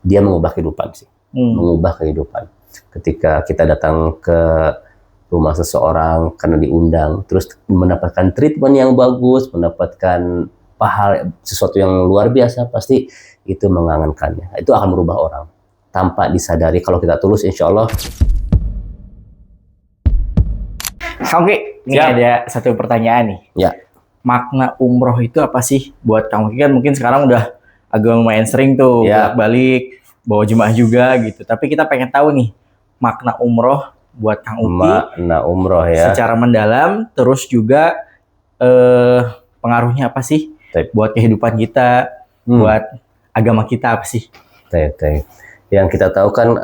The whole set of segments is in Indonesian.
dia mengubah kehidupan sih, mengubah kehidupan. Ketika kita datang ke rumah seseorang karena diundang, terus mendapatkan treatment yang bagus, mendapatkan pahala sesuatu yang luar biasa, pasti itu mengangankannya. Itu akan merubah orang tanpa disadari. Kalau kita tulus, insya Allah. Oke, ini ada satu pertanyaan nih. Ya. Makna umroh itu apa sih buat kamu? Kan mungkin sekarang udah agak lumayan sering tuh balik bawa jemaah juga gitu. Tapi kita pengen tahu nih makna umroh buat Kang Uti. Makna umroh ya. Secara mendalam, terus juga pengaruhnya apa sih buat kehidupan kita, buat agama kita apa sih? Yang kita tahu kan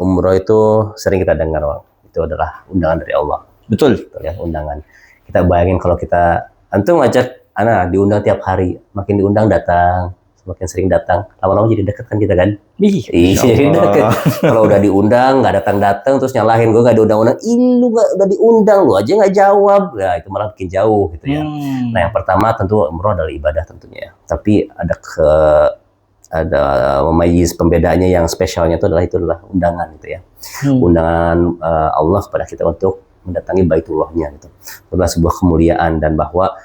umroh itu sering kita dengar, itu adalah undangan dari Allah. Betul ya, undangan. Kita bayangin kalau kita antum ngajak anak diundang tiap hari, makin diundang datang, semakin sering datang, lama-lama jadi deket kan kita kan? Jadi deket. Kalau udah diundang nggak datang-datang terus nyalahin gue nggak diundang-undang, lu nggak udah diundang lu aja nggak jawab, nah itu malah bikin jauh gitu ya. Nah yang pertama tentu umroh adalah ibadah tentunya, tapi ada memayis pembedanya yang spesialnya itu adalah undangan gitu ya. Undangan Allah kepada kita untuk mendatangi Baitullahnya gitu. Adalah sebuah kemuliaan, dan bahwa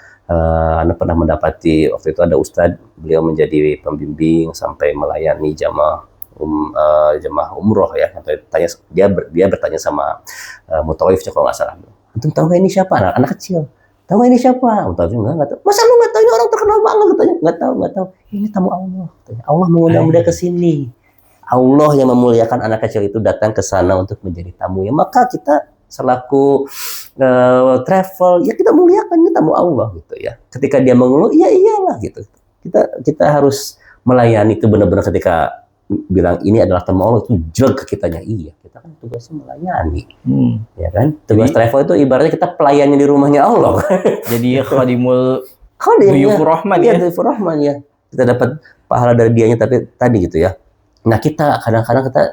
Anda pernah mendapati waktu itu ada ustadz, beliau menjadi pembimbing sampai melayani jamaah umroh ya. Sampai dia bertanya sama mutawifnya kalau nggak salah. Antum tahu nggak ini siapa? Anak kecil. Tahu nggak ini siapa? Mutawif nggak tahu. Masa lu nggak tahu ini orang terkenal banget? Katanya nggak tahu. Ini tamu Allah. Katanya. Allah mengundang dia ke sini. Allah yang memuliakan anak kecil itu datang ke sana untuk menjadi tamunya. Maka kita selaku travel ya kita muliakan, ini tamu Allah gitu ya. Ketika dia mengeluh, ya iyalah gitu. Kita harus melayani itu benar-benar. Ketika bilang ini adalah tamu Allah, itu jeg ke kitanya, iya kita kan tugasnya melayani, ya kan. Tugas travel itu ibaratnya kita pelayannya di rumahnya Allah. Jadi khadimul Duyufur Rahman ya. Duyufur Rahman ya. Kita dapat pahala dari dianya, tapi tadi gitu ya. Nah kita kadang-kadang kita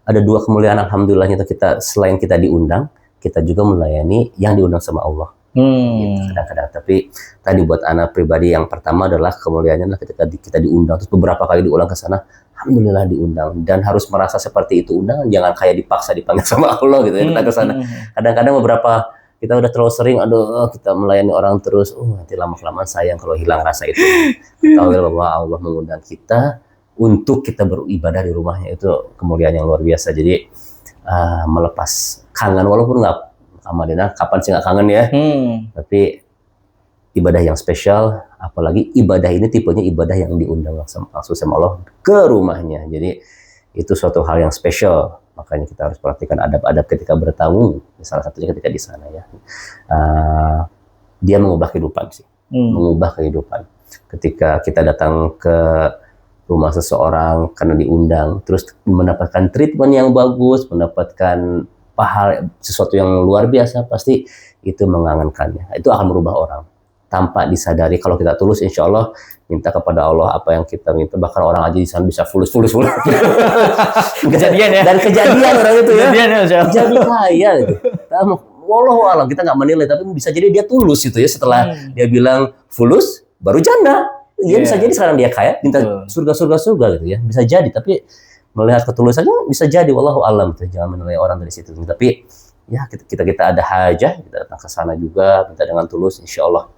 ada dua kemuliaan alhamdulillahnya, itu kita selain kita diundang, kita juga melayani yang diundang sama Allah. Gitu, kadang-kadang. Tapi tadi buat anak pribadi yang pertama adalah kemuliaannya adalah ketika kita diundang, terus beberapa kali diulang ke sana, alhamdulillah diundang, dan harus merasa seperti itu undangan, jangan kayak dipaksa dipanggil sama Allah gitu ya kita ke sana. Kadang-kadang beberapa kita udah terlalu sering, kita melayani orang terus, nanti lama-kelamaan sayang kalau hilang rasa itu. Tahu bahwa Allah mengundang kita untuk kita beribadah di rumahnya, itu kemuliaan yang luar biasa. Jadi melepas kangen, walaupun nggak Madinah, kapan sih nggak kangen ya, tapi ibadah yang spesial, apalagi ibadah ini tipenya ibadah yang diundang langsung sama Allah ke rumahnya. Jadi itu suatu hal yang spesial, makanya kita harus perhatikan adab-adab ketika bertamu, salah satunya ketika di sana ya. Dia mengubah kehidupan sih, mengubah kehidupan. Ketika kita datang ke rumah seseorang karena diundang, terus mendapatkan treatment yang bagus, mendapatkan pahala sesuatu yang luar biasa, pasti itu mengangankannya. Itu akan merubah orang tanpa disadari. Kalau kita tulus, insya Allah minta kepada Allah apa yang kita minta, bahkan orang aja di sana bisa fulus. Kejadian ya. Dan kejadian orang itu ya. Jadi kaya gitu. Wallahu a'lam, kita nggak menilai, tapi bisa jadi dia tulus gitu ya. Setelah dia bilang fulus, baru jannah. Dia bisa jadi sekarang dia kaya, minta surga gitu ya. Bisa jadi, tapi melihat ketulusannya bisa jadi, wallahu a'lam gitu. Jangan menilai orang dari situ. Tapi ya kita ada hajah, kita datang ke sana juga, minta dengan tulus, insya Allah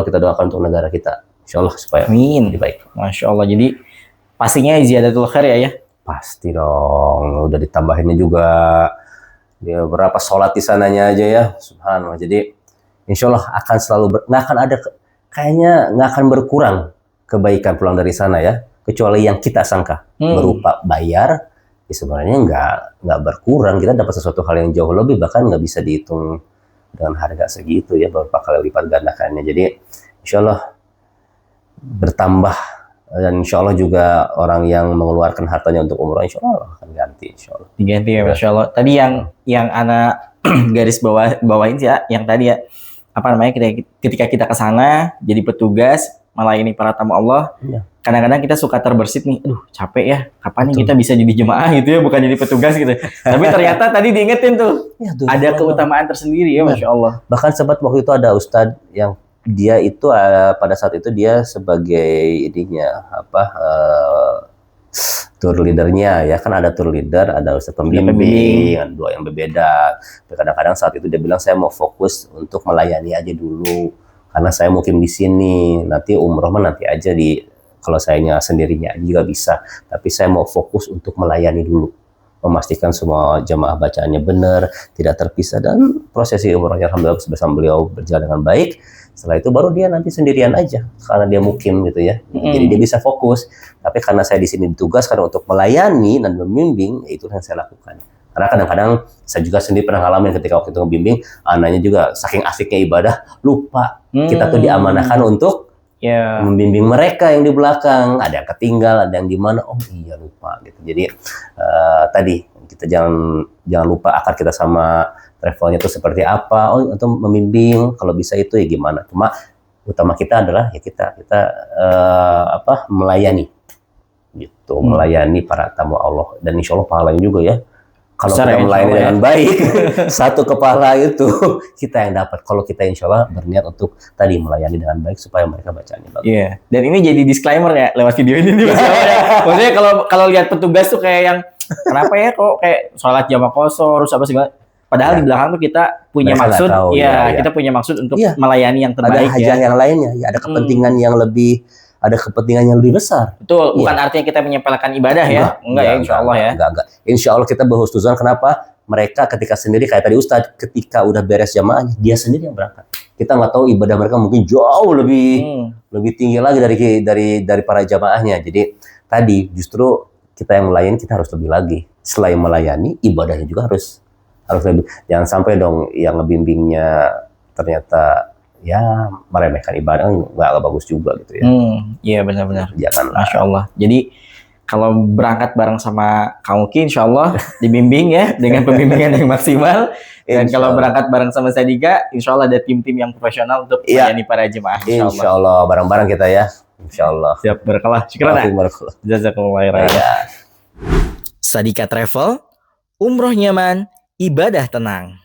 kita doakan untuk negara kita, insya Allah supaya lebih baik. Masya Allah. Jadi pastinya ziyadatul khair ya. Pasti dong, udah ditambahinnya juga dia berapa sholat di sananya aja ya, subhanallah. Jadi insya Allah akan selalu nggak akan ada, kayaknya nggak akan berkurang kebaikan pulang dari sana ya, kecuali yang kita sangka berupa bayar. Ya sebenarnya nggak berkurang, kita dapat sesuatu hal yang jauh lebih, bahkan nggak bisa dihitung dengan harga segitu ya, beberapa kali lipat gandakannya. Jadi insya Allah bertambah, dan insya Allah juga orang yang mengeluarkan hartanya untuk umroh, insya Allah akan ganti, insya Allah. Diganti ya, Masya Allah. Tadi yang anak garis bawain sih ya, yang tadi ya, apa namanya, ketika kita ke sana jadi petugas melayani para tamu Allah, kadang-kadang kita suka terbersit nih, capek ya, kapan nih kita bisa jadi jemaah gitu ya, bukan jadi petugas gitu. Tapi ternyata tadi diingetin tuh, ada keutamaan tersendiri ya, Masya Allah. Bahkan sempat waktu itu ada ustadz yang dia itu pada saat itu dia sebagai tour leadernya ya, kan ada tour leader, ada ustadz pembimbing, ada dua yang berbeda. Kadang-kadang saat itu dia bilang saya mau fokus untuk melayani aja dulu karena saya mukim di sini, nanti umroh mah nanti aja kalau sayanya sendirinya juga bisa, tapi saya mau fokus untuk melayani dulu, memastikan semua jamaah bacaannya benar, tidak terpisah, dan prosesi umrohnya alhamdulillah bersama beliau berjalan dengan baik. Setelah itu baru dia nanti sendirian aja karena dia mukim gitu ya. Jadi dia bisa fokus. Tapi karena saya di sini ditugaskan untuk melayani dan membimbing, itu yang saya lakukan. Karena kadang-kadang saya juga sendiri pernah ngalamin ketika waktu itu membimbing, anaknya juga saking asiknya ibadah lupa kita tuh diamanahkan untuk membimbing mereka yang di belakang. Ada yang ketinggal, ada yang gimana. Oh iya lupa gitu. Jadi tadi kita jangan lupa akar kita sama travelnya itu seperti apa. Oh untuk membimbing kalau bisa itu ya gimana. Cuma utama kita adalah ya kita melayani gitu, melayani para tamu Allah, dan insya Allah pahalanya juga ya. Kalau kita melayani dengan baik, satu kepala itu kita yang dapat. Kalau kita insya Allah berniat untuk tadi melayani dengan baik supaya mereka bacanya bagus. Iya. Dan ini jadi disclaimer ya lewat video ini nih. Maksudnya kalau lihat petugas tuh kayak yang kenapa ya kok kayak sholat jamaah kosor terus apa segala. Padahal di belakang tuh kita punya maksud, kita punya maksud untuk melayani yang terbaik. Ada hajah yang lainnya, ya ada kepentingan yang lebih. Ada kepentingan yang lebih besar. Betul, bukan artinya kita menyepelekan ibadah ya. Enggak ya, insya Allah ya. Enggak. Insya Allah kita berhusnuzon. Kenapa? Mereka ketika sendiri, kayak tadi Ustadz, ketika udah beres jamaahnya, dia sendiri yang berangkat. Kita nggak tahu ibadah mereka mungkin jauh lebih tinggi lagi dari para jamaahnya. Jadi tadi justru kita yang melayani, kita harus lebih lagi. Selain melayani, ibadahnya juga harus lebih. Jangan sampai dong yang ngebimbingnya ternyata ya meremehkan ibadah, nggak bagus juga gitu ya. Iya benar-benar. Jangan. Masya Allah. Jadi kalau berangkat bareng sama Kang Uki, insya Allah dibimbing ya dengan pembimbingan yang maksimal. Dan kalau berangkat bareng sama Sadika, insya Allah ada tim-tim yang profesional untuk melayani para jemaah. Insya Allah bareng-bareng kita ya. Insya Allah. Siap, berkalah. Syukur. Jazakumullah khairan. Sadika Travel, umroh nyaman, ibadah tenang.